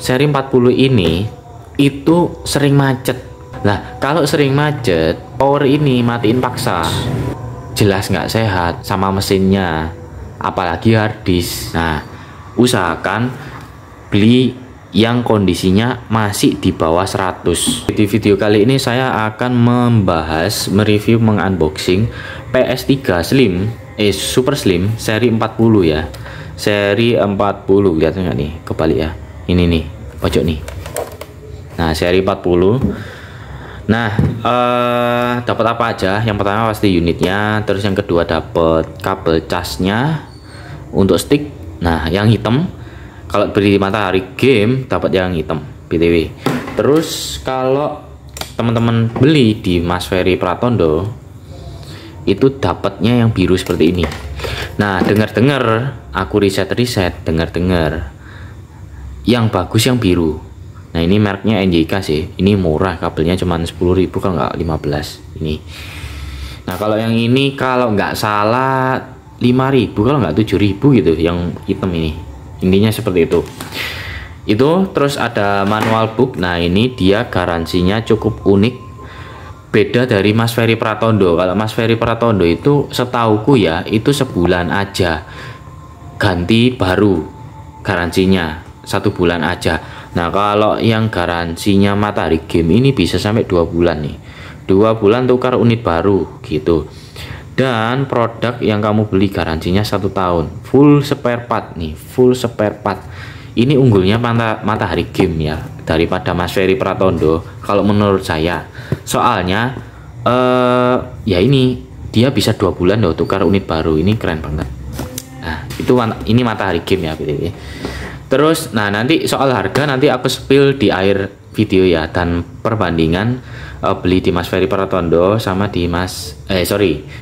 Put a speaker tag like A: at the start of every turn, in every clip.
A: seri 40 ini itu sering macet. Nah, kalau sering macet, power ini matiin paksa. Jelas nggak sehat sama mesinnya, apalagi hard disk. Nah, usahakan beli yang kondisinya masih di bawah 100. Di video kali ini saya akan membahas, mereview, mengunboxing PS3 Slim, Super Slim seri 40 ya. Seri 40, lihat nggak nih? Kebalik ya. Ini nih, pojok nih. Nah, seri 40. Nah, dapat apa aja? Yang pertama pasti unitnya, terus yang kedua dapat kabel casnya untuk stick. Nah, yang hitam. Kalau beli Matahari Game dapat yang hitam, BTW. Terus kalau teman-teman beli di Mas Ferry Pratondo itu dapatnya yang biru seperti ini. Nah, dengar-dengar aku riset-riset, dengar-dengar yang bagus yang biru. Nah, ini mereknya NJK sih. Ini murah, kabelnya cuma 10.000 kalau nggak 15 ini. Nah, kalau yang ini kalau nggak salah 5.000 kalau nggak 7.000 gitu yang hitam ini. Intinya seperti itu. Terus ada manual book. Nah, ini dia garansinya cukup unik, beda dari Mas Ferry Pratondo. Kalau Mas Ferry Pratondo itu setauku ya, itu sebulan aja ganti baru, garansinya 1 bulan aja. Nah, kalau yang garansinya Matahari Game ini bisa sampai 2 bulan nih, 2 bulan tukar unit baru gitu. Dan produk yang kamu beli garansinya 1 tahun, full spare part nih, full spare part. Ini unggulnya Matahari Game ya daripada Mas Ferry Pratondo kalau menurut saya. Soalnya ya ini dia bisa 2 bulan loh tukar unit baru, ini keren banget. Nah, ini Matahari Game ya BTW. Terus nah, nanti soal harga nanti aku spill di akhir video ya, dan perbandingan beli di Mas Ferry Pratondo sama di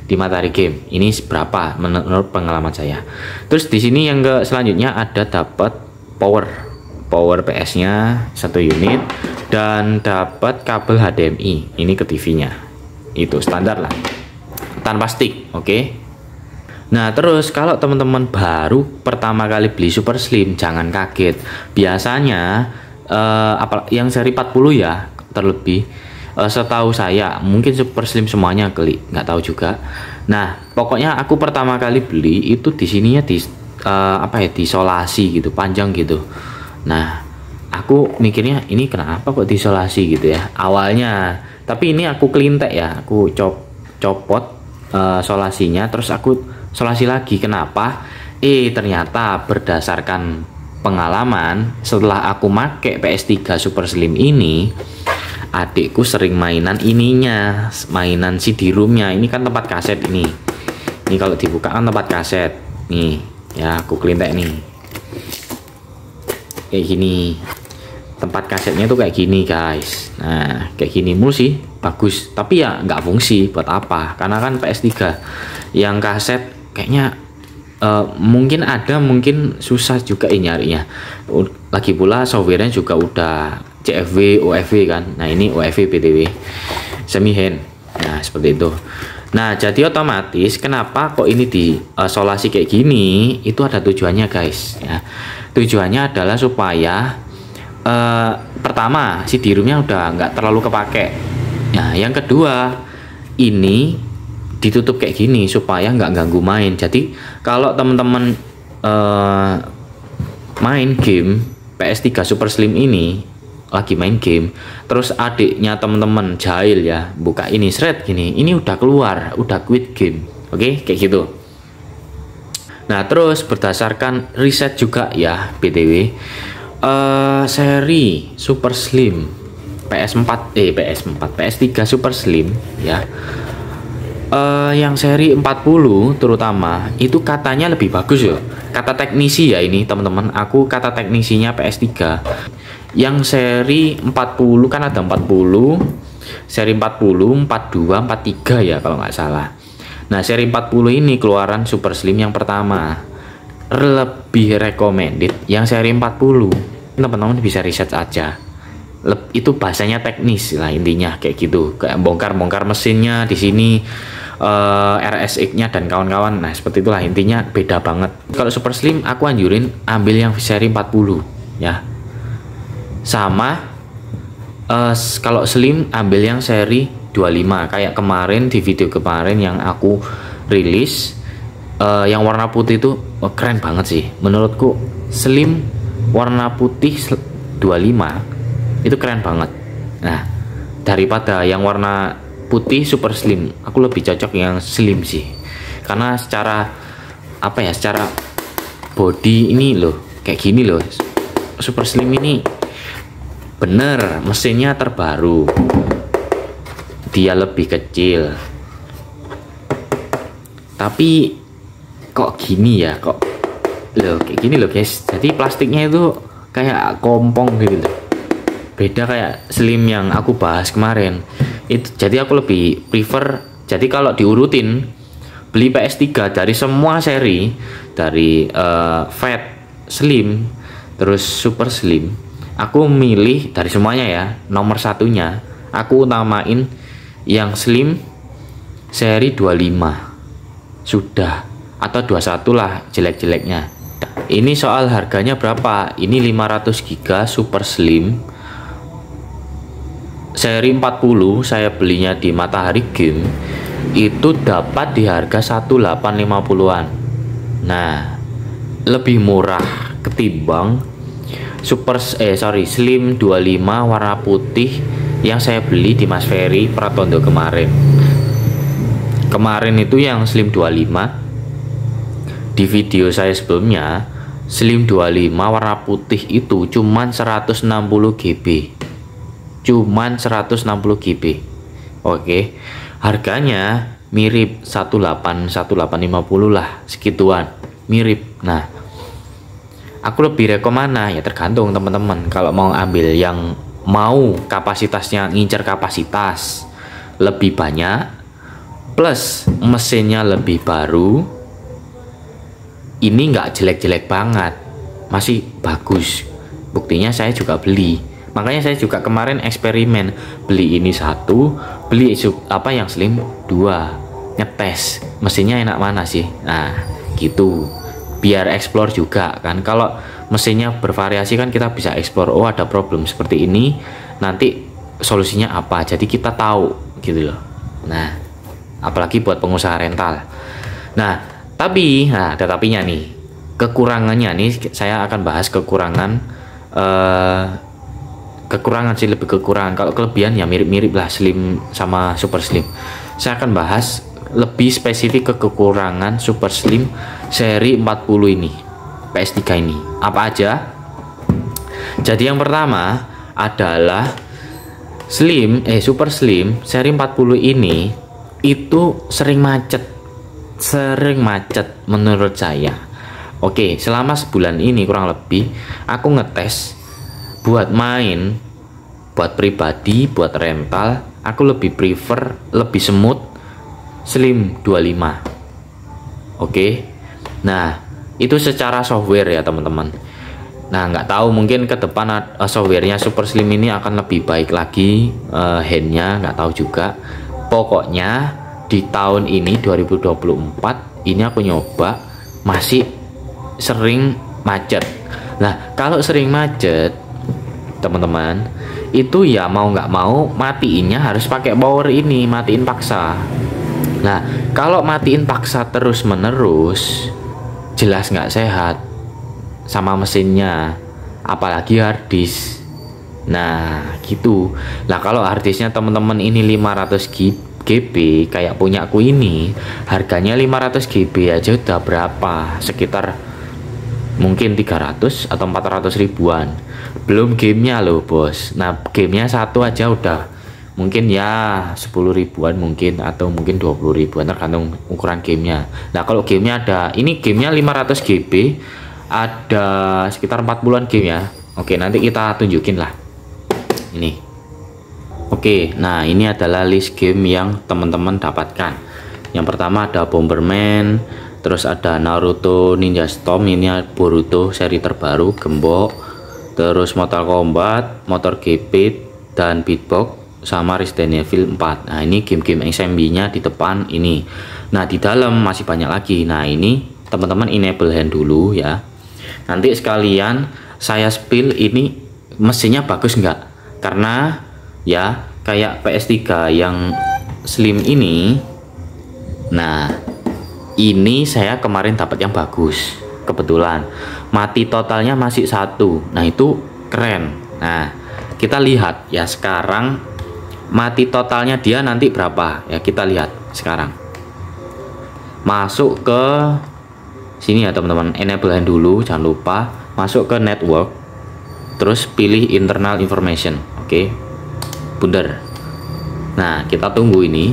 A: di Matahari Game ini berapa menurut pengalaman saya. Terus di sini yang selanjutnya ada dapat power PS-nya 1 unit dan dapat kabel HDMI ini ke TV-nya. Itu standar lah, tanpa stick, oke. Nah, terus kalau teman-teman baru pertama kali beli Super Slim jangan kaget. Biasanya yang seri 40 ya, terlebih setahu saya, mungkin Super Slim semuanya kali, nggak tahu juga. Nah, pokoknya aku pertama kali beli itu di sininya diisolasi gitu, panjang gitu. Nah, aku mikirnya ini kenapa kok diisolasi gitu ya awalnya. Tapi ini aku kelintek ya, aku copot solasinya, terus aku solasi lagi. Kenapa? Ternyata berdasarkan pengalaman setelah aku make PS3 Super Slim ini, adikku sering mainan ininya, mainan CD-ROM-nya. Ini kan tempat kaset ini. Ini kalau dibuka kan tempat kaset. Nih, ya aku kelintek nih. Kayak gini. Tempat kasetnya tuh kayak gini, guys. Nah, kayak gini mulu sih, bagus. Tapi ya nggak fungsi buat apa? Karena kan PS3 yang kaset kayaknya mungkin ada, mungkin susah juga nyarinya. Lagi pula softwarenya juga udah CFW, OFW kan. Nah, ini OFW BTW, semi hand. Nah, seperti itu. Nah, jadi otomatis kenapa kok ini diisolasi kayak gini? Itu ada tujuannya, guys ya. Tujuannya adalah supaya pertama CD-ROM-nya udah nggak terlalu kepake. Nah, yang kedua ini ditutup kayak gini supaya nggak ganggu main. Jadi kalau teman-teman main game PS3 Super Slim ini, lagi main game, terus adiknya teman-teman jahil ya, buka ini seret gini, ini udah keluar, udah quit game, oke, kayak gitu. Nah, terus berdasarkan riset juga ya BTW, seri Super Slim PS3 Super Slim ya, yang seri 40 terutama itu katanya lebih bagus ya, kata teknisi ya ini teman-teman, aku kata teknisinya PS3. Yang seri 40 kan ada 40, seri 40, 42, 43 ya kalau nggak salah. Nah, seri 40 ini keluaran Super Slim yang pertama, lebih recommended yang seri 40. Teman-teman bisa riset aja. Itu bahasanya teknis lah intinya, kayak gitu, kayak bongkar-bongkar mesinnya di sini, RSX-nya dan kawan-kawan. Nah, seperti itulah intinya, beda banget. Kalau Super Slim aku anjurin ambil yang seri 40 ya. Sama kalau slim ambil yang seri 25 kayak kemarin di video kemarin yang aku rilis. Yang warna putih itu keren banget sih menurutku. Slim warna putih 25 itu keren banget. Nah, daripada yang warna putih super slim, aku lebih cocok yang slim sih, karena secara secara body ini loh kayak gini loh. Super slim ini bener mesinnya terbaru, dia lebih kecil, tapi kok gini ya, kok loh kayak gini loh guys. Jadi plastiknya itu kayak kompong gitu loh, beda kayak slim yang aku bahas kemarin itu. Jadi aku lebih prefer, jadi kalau diurutin beli PS3 dari semua seri, dari Fat, Slim, terus Super Slim, aku milih dari semuanya ya, nomor satunya aku utamain yang Slim seri 25 sudah, atau 21 lah jelek-jeleknya. Ini soal harganya berapa, ini 500 GB Super Slim seri 40, saya belinya di Matahari Game itu dapat di harga 1850-an. Nah, lebih murah ketimbang Slim 25 warna putih yang saya beli di Mas Ferry Pratondo kemarin. Kemarin itu yang Slim 25, di video saya sebelumnya Slim 25 warna putih itu cuman 160 GB, cuman 160 GB. Oke, harganya mirip 1850 lah, segituan mirip. Nah, aku lebih rekom mana ya, tergantung teman-teman. Kalau mau ambil yang mau kapasitasnya, ngincer kapasitas lebih banyak plus mesinnya lebih baru, ini nggak jelek-jelek banget, masih bagus. Buktinya saya juga beli, makanya saya juga kemarin eksperimen beli ini satu, beli yang slim 2, ngetes mesinnya enak mana sih. Nah gitu, biar explore juga kan. Kalau mesinnya bervariasi kan kita bisa explore, oh ada problem seperti ini, nanti solusinya apa, jadi kita tahu gitu loh. Nah, apalagi buat pengusaha rental. Nah, tapi ada tapinya nih, kekurangannya nih. Saya akan bahas kekurangan sih, lebih kekurangan. Kalau kelebihan ya mirip-mirip lah Slim sama Super Slim. Saya akan bahas lebih spesifik ke kekurangan Super Slim seri 40 ini, PS3 ini. Apa aja? Jadi yang pertama adalah Super Slim seri 40 ini itu sering macet menurut saya. Oke, selama sebulan ini kurang lebih aku ngetes buat main, buat pribadi, buat rental, aku lebih prefer, lebih smooth Slim 25. Oke, nah itu secara software ya teman-teman. Nah, nggak tahu mungkin ke depan softwarenya Super Slim ini akan lebih baik lagi, handnya nggak tahu juga. Pokoknya di tahun ini 2024 ini aku nyoba masih sering macet. Nah, kalau sering macet teman-teman, itu ya mau nggak mau matiinnya harus pakai power ini, matiin paksa. Nah, kalau matiin paksa terus menerus jelas nggak sehat sama mesinnya, apalagi hard disk. Nah gitu lah. Kalau hard disknya teman-teman ini 500 GB kayak punya aku ini, harganya 500 GB aja udah berapa, sekitar mungkin 300 atau 400 ribuan, belum gamenya loh bos. Nah, gamenya satu aja udah mungkin ya 10 ribuan mungkin, atau mungkin 20 ribuan tergantung ukuran gamenya. Nah, kalau gamenya ada, ini gamenya 500 GB, ada sekitar 40-an game ya. Oke, nanti kita tunjukin lah ini. Oke, nah ini adalah list game yang teman-teman dapatkan. Yang pertama ada Bomberman, terus ada Naruto Ninja Storm, ini Boruto seri terbaru, Gembok, terus Mortal Kombat, Motor GP, dan Beatbox, sama Resident Evil 4. Nah, ini game-game SMB-nya di depan ini. Nah, di dalam masih banyak lagi. Nah, ini teman-teman enable hand dulu ya. Nanti sekalian saya spill ini mesinnya bagus nggak. Karena ya kayak PS3 yang slim ini, nah ini saya kemarin dapat yang bagus, kebetulan mati totalnya masih 1. Nah itu keren. Nah kita lihat ya sekarang mati totalnya dia nanti berapa ya, kita lihat sekarang. Masuk ke sini ya teman-teman, enable hand dulu, jangan lupa masuk ke network, terus pilih internal information. Oke, bundar. Nah kita tunggu ini.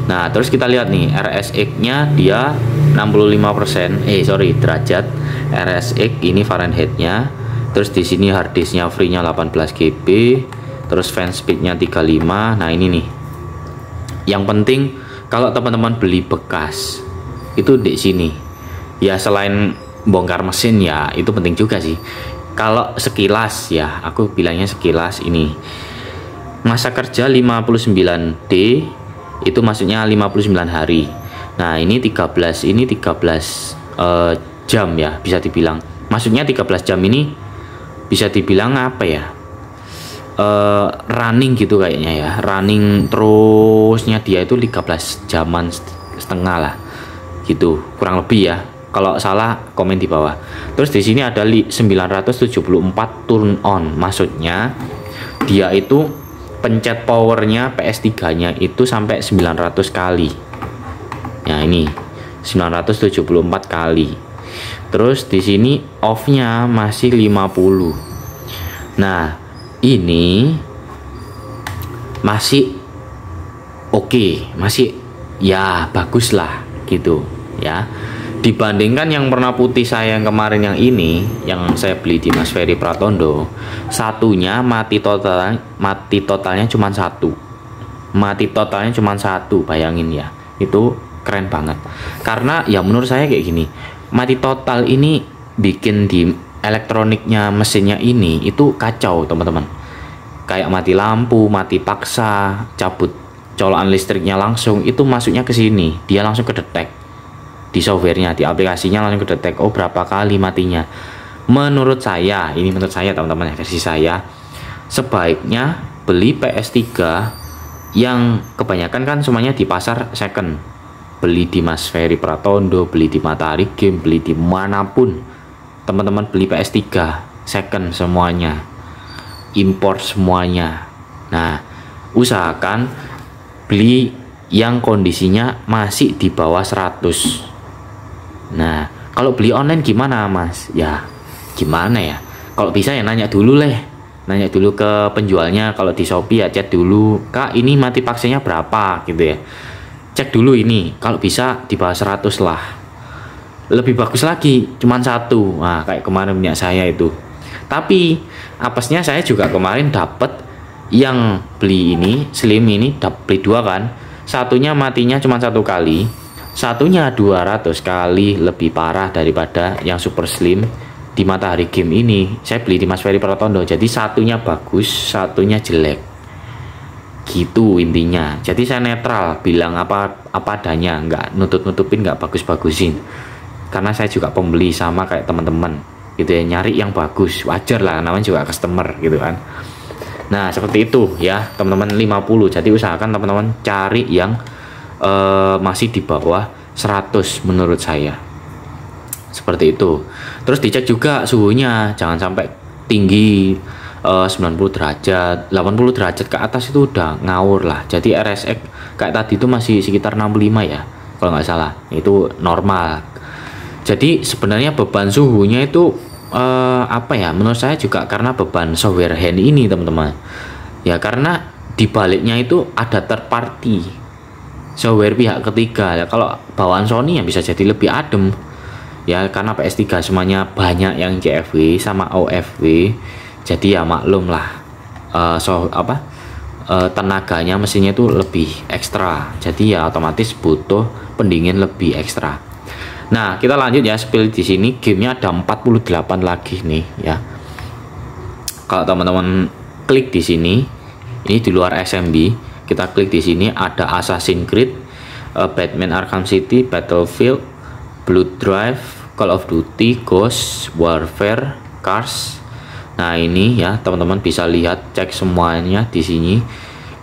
A: Nah terus kita lihat nih RSX nya dia 65%, derajat. RSX ini Fahrenheit nya. Terus di sini hard disknya free nya 18 GB, terus fan speed nya 35. Nah ini nih yang penting kalau teman-teman beli bekas itu di sini ya, selain bongkar mesin ya itu penting juga sih. Kalau sekilas ya, aku bilangnya sekilas, ini masa kerja 59D, itu maksudnya 59 hari. Nah ini 13 jam ya bisa dibilang, maksudnya 13 jam ini bisa dibilang apa ya, running gitu kayaknya ya, running terusnya dia itu 13 jaman setengah lah gitu kurang lebih ya. Kalau salah komen di bawah. Terus di sini ada 974 turn on, maksudnya dia itu pencet powernya PS3 nya itu sampai 900 kali. Nah ini 974 kali. Terus di sini off-nya masih 50. Nah ini masih oke, masih ya bagus lah gitu ya, dibandingkan yang warna putih saya yang kemarin, yang ini yang saya beli di Mas Ferry Pratondo, satunya mati totalnya cuma 1, bayangin ya, itu keren banget. Karena ya menurut saya kayak gini, mati total ini bikin di elektroniknya mesinnya ini itu kacau teman-teman, kayak mati lampu, mati paksa, cabut colokan listriknya langsung, itu masuknya ke sini dia langsung kedetek di softwarenya, di aplikasinya langsung kedetek oh berapa kali matinya. Menurut saya, ini menurut saya teman-teman, versi saya, sebaiknya beli PS3 yang kebanyakan kan semuanya di pasar second, beli di Mas Ferry Pratondo, beli di Matahari Game, beli di manapun teman-teman beli PS3 second semuanya, import semuanya. Nah usahakan beli yang kondisinya masih di bawah 100. Nah kalau beli online gimana Mas? Ya gimana ya, kalau bisa ya nanya dulu ke penjualnya. Kalau di Shopee ya chat dulu, Kak ini mati paksanya berapa gitu ya, cek dulu ini, kalau bisa di bawah 100 lah, lebih bagus lagi cuman 1. Nah kayak kemarin punya saya itu. Tapi apesnya saya juga kemarin dapat yang beli ini slim ini, beli 2 kan, satunya matinya cuma 1 kali, satunya 200 kali, lebih parah daripada yang super slim di Matahari Game ini. Saya beli di Mas Ferry Pratondo, jadi satunya bagus, satunya jelek gitu intinya. Jadi saya netral, bilang apa adanya, nggak nutupin, nggak bagus-bagusin, karena saya juga pembeli sama kayak teman-teman gitu ya, nyari yang bagus, wajar lah, namanya juga customer gitu kan. Nah seperti itu ya teman-teman, 50. Jadi usahakan teman-teman cari yang masih di bawah 100 menurut saya, seperti itu. Terus dicek juga suhunya, jangan sampai tinggi 90 derajat, 80 derajat ke atas itu udah ngawur lah. Jadi RSX kayak tadi itu masih sekitar 65 ya kalau nggak salah, itu normal. Jadi sebenarnya beban suhunya itu apa ya, menurut saya juga karena beban software hand ini teman-teman ya, karena dibaliknya itu ada third party software pihak ketiga ya. Kalau bawaan Sony ya bisa jadi lebih adem ya, karena PS3 semuanya banyak yang CFW sama OFW, jadi ya maklum lah tenaganya mesinnya itu lebih ekstra, jadi ya otomatis butuh pendingin lebih ekstra. Nah kita lanjut ya, spill di sini gamenya ada 48 lagi nih ya. Kalau teman-teman klik di sini, ini di luar SMB, kita klik di sini ada Assassin's Creed, Batman Arkham City, Battlefield, Blood Drive, Call of Duty, Ghost, Warfare, Cars, Nah ini ya teman-teman bisa lihat, cek semuanya di sini.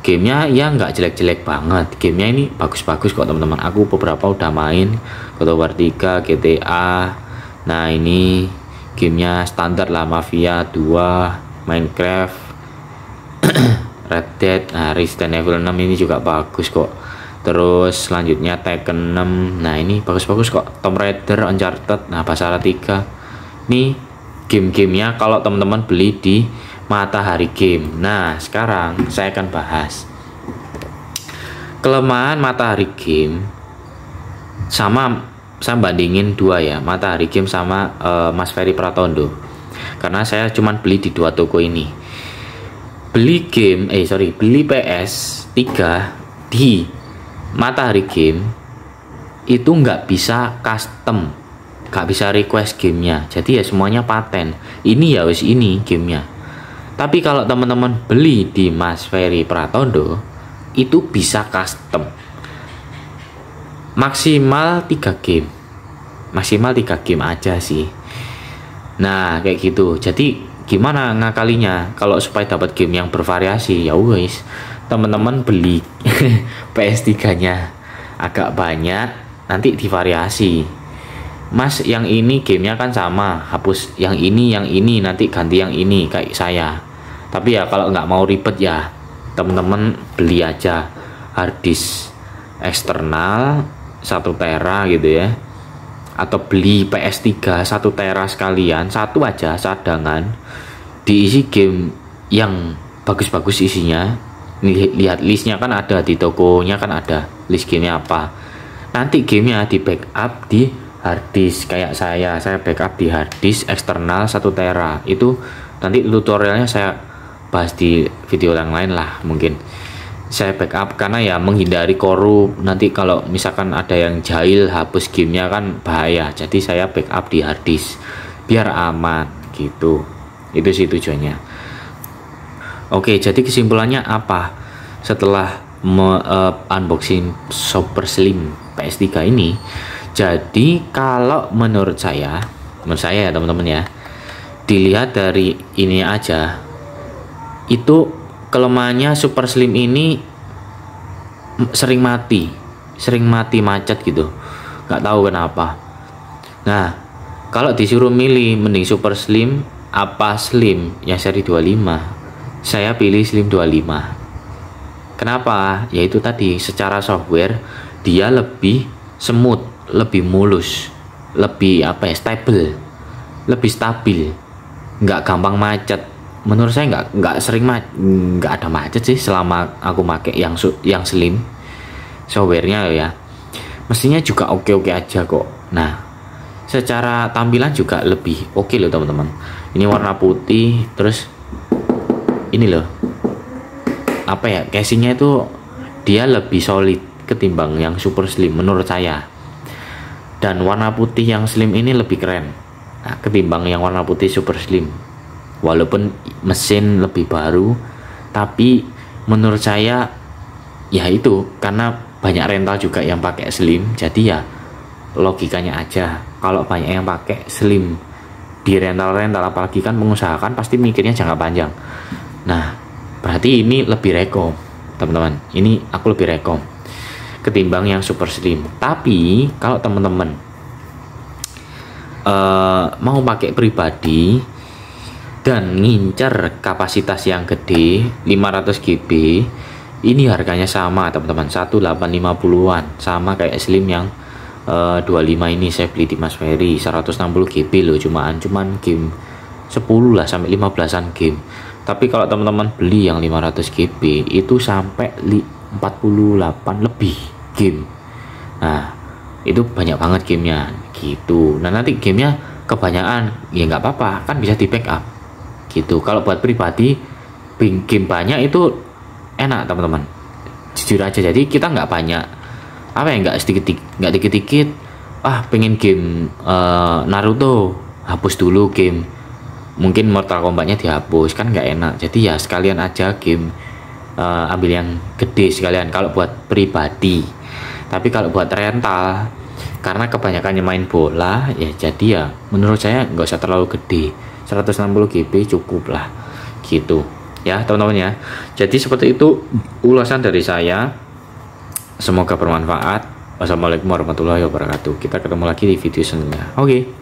A: Gamenya ya nggak jelek-jelek banget, gamenya ini bagus-bagus kok teman-teman. Aku beberapa udah main God of War 3, GTA. Nah ini gamenya standar lah, Mafia 2, Minecraft, Red Dead. Nah Resident Evil 6 ini juga bagus kok. Terus selanjutnya Tekken 6. Nah ini bagus-bagus kok. Tomb Raider, Uncharted, nah Basara 3. Ini game-gamenya kalau teman-teman beli di Matahari Game. Nah sekarang saya akan bahas kelemahan Matahari Game. Sama saya bandingin dua ya, Matahari Game sama Mas Ferry Pratondo, karena saya cuman beli di dua toko ini. Beli PS3 di Matahari Game itu nggak bisa custom, nggak bisa request gamenya, jadi ya semuanya paten. Ini ya wis ini gamenya. Tapi kalau teman-teman beli di Mas Ferry Pratondo itu bisa custom, maksimal 3 game, maksimal 3 game aja sih. Nah kayak gitu. Jadi gimana ngakalinya kalau supaya dapat game yang bervariasi? Ya wis, teman-teman beli PS3 nya agak banyak, nanti divariasi. Mas yang ini gamenya kan sama, hapus yang ini nanti ganti yang ini kayak saya. Tapi ya kalau nggak mau ribet ya teman-teman beli aja harddisk eksternal 1 tera gitu ya, atau beli PS3 1 tera sekalian, satu aja cadangan, diisi game yang bagus-bagus isinya. Lihat listnya kan ada di tokonya, kan ada list gamenya apa. Nanti gamenya di backup di harddisk kayak saya backup di harddisk eksternal 1 tera. Itu nanti tutorialnya saya bahas di video yang lain lah, mungkin saya backup karena ya menghindari korup. Nanti kalau misalkan ada yang jahil hapus gamenya kan bahaya, jadi saya backup di harddisk biar aman gitu. Itu sih tujuannya. Oke, jadi kesimpulannya apa setelah unboxing Super Slim PS3 ini? Jadi kalau menurut saya ya teman-teman ya, dilihat dari ini aja, itu kelemahannya Super Slim ini sering mati macet gitu, nggak tahu kenapa. Nah kalau disuruh milih mending Super Slim apa Slim yang seri 25, saya pilih Slim 25. Kenapa? Yaitu tadi secara software dia lebih smooth, lebih mulus, lebih stable, lebih stabil, nggak gampang macet. Menurut saya nggak ada macet sih selama aku pakai yang Slim. Softwarenya ya mestinya juga oke aja kok. Nah secara tampilan juga lebih oke loh teman-teman. Ini warna putih, terus ini loh casingnya itu dia lebih solid ketimbang yang Super Slim menurut saya. Dan warna putih yang Slim ini lebih keren ketimbang yang warna putih Super Slim. Walaupun mesin lebih baru, tapi menurut saya ya itu karena banyak rental juga yang pakai Slim, jadi ya logikanya aja kalau banyak yang pakai Slim di rental apalagi kan mengusahakan pasti mikirnya jangka panjang. Nah berarti ini lebih rekom teman-teman, ini aku lebih rekom ketimbang yang Super Slim. Tapi kalau teman-teman mau pakai pribadi dan ngincer kapasitas yang gede 500 GB, ini harganya sama teman-teman, 1850-an, sama kayak Slim yang 25 ini. Saya beli di Mas Ferry 160 GB loh, cuman game 10 lah sampai 15an game. Tapi kalau teman-teman beli yang 500 GB itu sampai 48 lebih game. Nah itu banyak banget gamenya gitu. Nah nanti gamenya kebanyakan ya nggak apa-apa, kan bisa di backup gitu. Kalau buat pribadi game banyak itu enak teman-teman, jujur aja. Jadi kita nggak banyak nggak dikit-dikit pengen game Naruto, hapus dulu game, mungkin Mortal Kombatnya dihapus, kan nggak enak. Jadi ya sekalian aja game ambil yang gede sekalian kalau buat pribadi. Tapi kalau buat rental, karena kebanyakannya main bola ya, jadi ya menurut saya nggak usah terlalu gede, 160 GB cukup lah gitu ya teman-teman ya. Jadi seperti itu ulasan dari saya, semoga bermanfaat. Wassalamualaikum warahmatullahi wabarakatuh. Kita ketemu lagi di video selanjutnya. Oke.